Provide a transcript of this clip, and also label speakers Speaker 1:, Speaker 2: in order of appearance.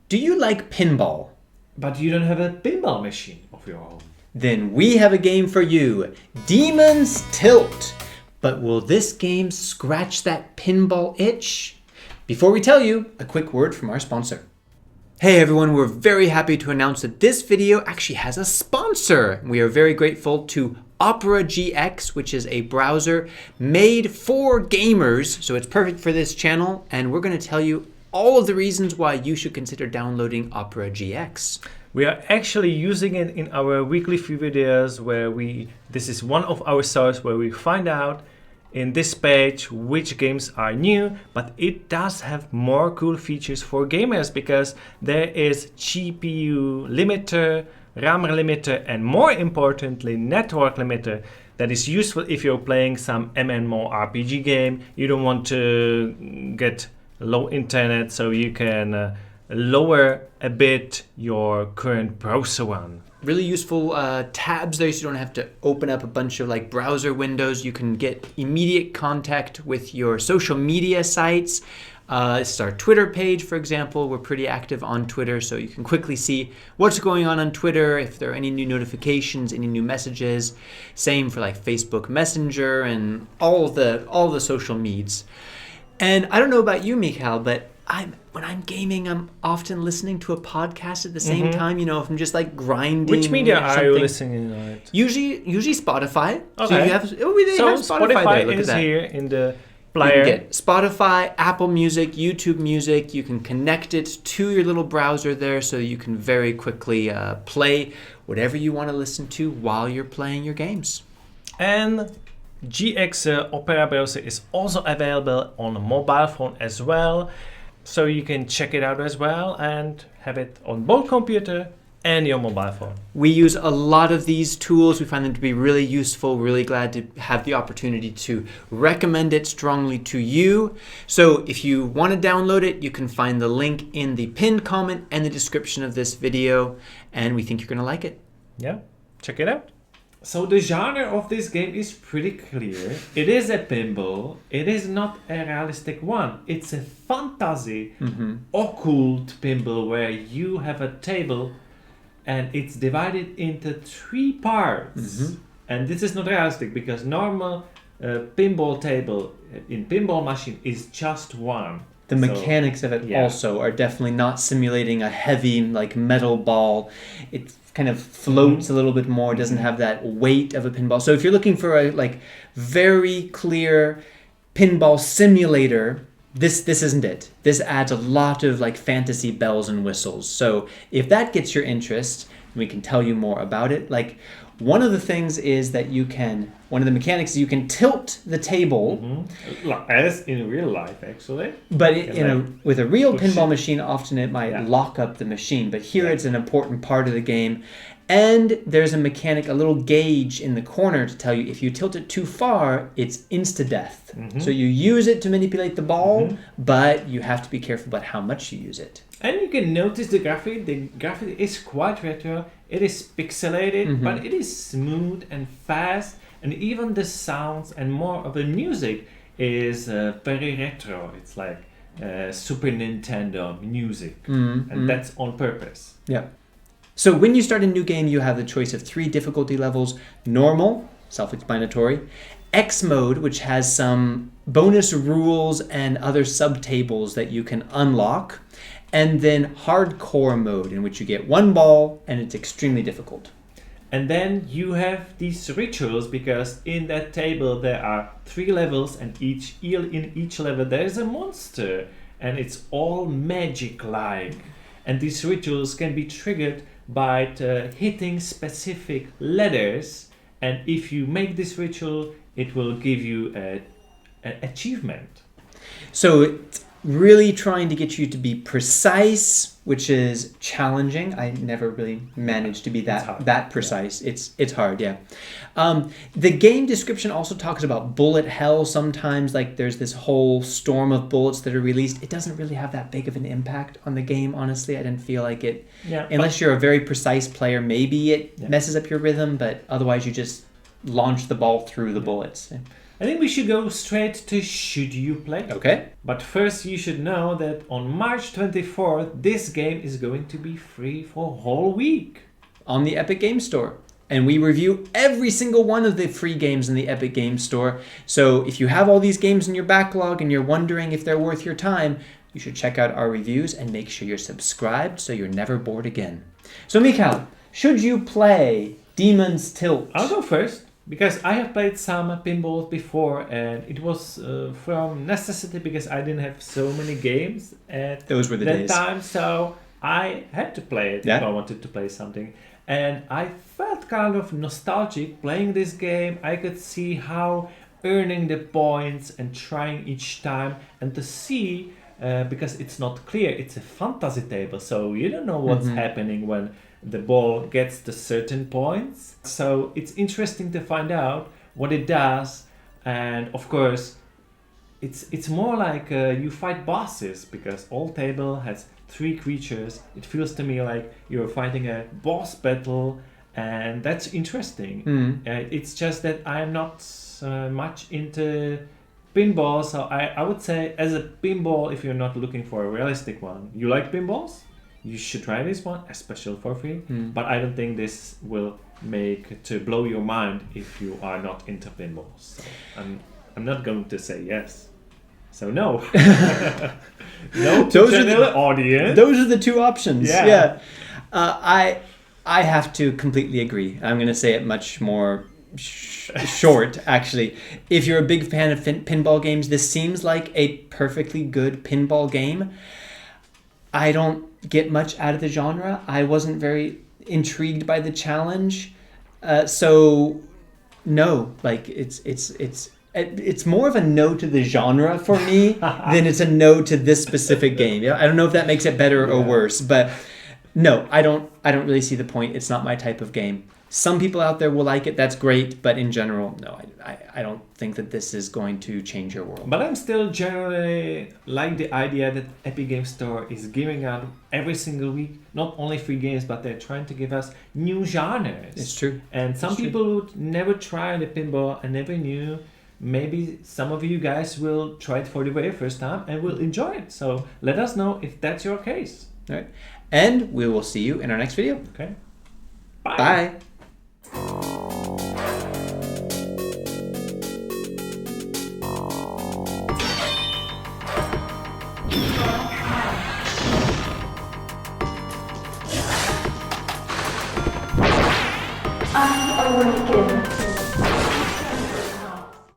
Speaker 1: Do you like pinball?
Speaker 2: But you don't have a pinball machine of your own.
Speaker 1: Then we have a game for you, Demon's Tilt. But will this game scratch that pinball itch? Before we tell you, a quick word from our sponsor. Hey everyone, we're very happy to announce that this video actually has a sponsor. We are very grateful to Opera GX, which is a browser made for gamers. So it's perfect for this channel, and we're going to tell you all of the reasons why you should consider downloading Opera GX.
Speaker 2: We are actually using it in our weekly free videos where this is one of our sources where we find out in this page which games are new, but it does have more cool features for gamers because there is GPU limiter, RAM limiter, and more importantly, network limiter that is useful if you're playing some MMORPG game. You don't want to get low internet, so you can lower a bit your current browser one.
Speaker 1: Really useful tabs there, so you don't have to open up a bunch of like browser windows. You can get immediate contact with your social media sites. This is our Twitter page, for example. We're pretty active on Twitter, so you can quickly see what's going on Twitter, if there are any new notifications, any new messages. Same for like Facebook Messenger and all the social medias. And I don't know about you, Mikhail, but when I'm gaming, I'm often listening to a podcast at the same time. You know, if I'm just like grinding.
Speaker 2: Which media are you listening to?
Speaker 1: Usually Spotify.
Speaker 2: Okay.
Speaker 1: So you have
Speaker 2: Spotify
Speaker 1: there.
Speaker 2: is here in the
Speaker 1: You
Speaker 2: player.
Speaker 1: can get Spotify, Apple Music, YouTube Music. You can connect it to your little browser there, so you can very quickly play whatever you want to listen to while you're playing your games.
Speaker 2: And GX Opera browser is also available on a mobile phone as well. So you can check it out as well and have it on both computer and your mobile phone.
Speaker 1: We use a lot of these tools. We find them to be really useful. Really glad to have the opportunity to recommend it strongly to you. So if you want to download it, you can find the link in the pinned comment and the description of this video. And we think you're going to like it.
Speaker 2: Yeah, check it out. So the genre of this game is pretty clear. It is a pinball. It is not a realistic one. It's a fantasy, occult pinball where you have a table and it's divided into 3 parts. And this is not realistic because normal pinball table in pinball machine is just one.
Speaker 1: The mechanics of it also are definitely not simulating a heavy like metal ball. It kind of floats a little bit more, doesn't have that weight of a pinball. So if you're looking for a like very clear pinball simulator, this isn't it. This adds a lot of like fantasy bells and whistles. So if that gets your interest, we can tell you more about it. Like one of the things is that one of the mechanics is you can tilt the table.
Speaker 2: As in real life, actually.
Speaker 1: But with a real pinball machine, often it might lock up the machine. But here it's an important part of the game. And there's a mechanic, a little gauge in the corner to tell you if you tilt it too far, it's insta-death. So you use it to manipulate the ball, but you have to be careful about how much you use it.
Speaker 2: And you can notice the graphic. The graphic is quite retro. It is pixelated, but it is smooth and fast. And even the sounds and more of the music is very retro. It's like Super Nintendo music. And that's on purpose.
Speaker 1: Yeah. So when you start a new game, you have the choice of 3 difficulty levels. Normal, self-explanatory. X mode, which has some bonus rules and other subtables that you can unlock. And then hardcore mode, in which you get 1 ball and it's extremely difficult.
Speaker 2: And then you have these rituals because in that table there are 3 levels and in each level there is a monster and it's all magic-like. And these rituals can be triggered by hitting specific letters, and if you make this ritual, it will give you an achievement.
Speaker 1: So it's really trying to get you to be precise, which is challenging. I never really managed to be that precise. Yeah. It's hard, yeah. The game description also talks about bullet hell sometimes, like there's this whole storm of bullets that are released. It doesn't really have that big of an impact on the game, honestly. I didn't feel like it. Yeah, unless you're a very precise player, maybe it messes up your rhythm, but otherwise you just launch the ball through the bullets.
Speaker 2: I think we should go straight to Should You Play?
Speaker 1: Okay.
Speaker 2: But first you should know that on March 24th, this game is going to be free for a whole week.
Speaker 1: On the Epic Game Store. And we review every single one of the free games in the Epic Game Store. So if you have all these games in your backlog and you're wondering if they're worth your time, you should check out our reviews and make sure you're subscribed so you're never bored again. So Mikhail, should you play Demon's Tilt?
Speaker 2: I'll go first. Because I have played some pinballs before, and it was from necessity because I didn't have so many games at
Speaker 1: Those were the
Speaker 2: that
Speaker 1: days.
Speaker 2: time, so I had to play it if I wanted to play something. And I felt kind of nostalgic playing this game. I could see how earning the points and trying each time, and to see, because it's not clear, it's a fantasy table, so you don't know what's happening when the ball gets to certain points. So it's interesting to find out what it does. And of course, it's more like you fight bosses, because all table has 3 creatures. It feels to me like you're fighting a boss battle, and that's interesting. It's just that I'm not much into pinball, so I would say as a pinball, if you're not looking for a realistic one, you like pinballs? You should try this one, especially for free. But I don't think this will make to blow your mind if you are not into pinballs. So I'm not going to say yes. So no. No to the audience.
Speaker 1: Those are the 2 options.
Speaker 2: Yeah.
Speaker 1: I have to completely agree. I'm going to say it much more short, actually. If you're a big fan of pinball games, this seems like a perfectly good pinball game. I don't get much out of the genre. I wasn't very intrigued by the challenge. So no, like it's more of a no to the genre for me than it's a no to this specific game. Yeah, I don't know if that makes it better or worse, but no, I don't really see the point. It's not my type of game. Some people out there will like it. That's great, but in general, no, I don't think that this is going to change your world.
Speaker 2: But I'm still generally like the idea that Epic Game Store is giving out every single week not only free games, but they're trying to give us new genres.
Speaker 1: It's true.
Speaker 2: And some people would never try the pinball and never knew. Maybe some of you guys will try it for the very first time and will enjoy it. So let us know if that's your case.
Speaker 1: All right. And we will see you in our next video.
Speaker 2: Okay.
Speaker 1: Bye.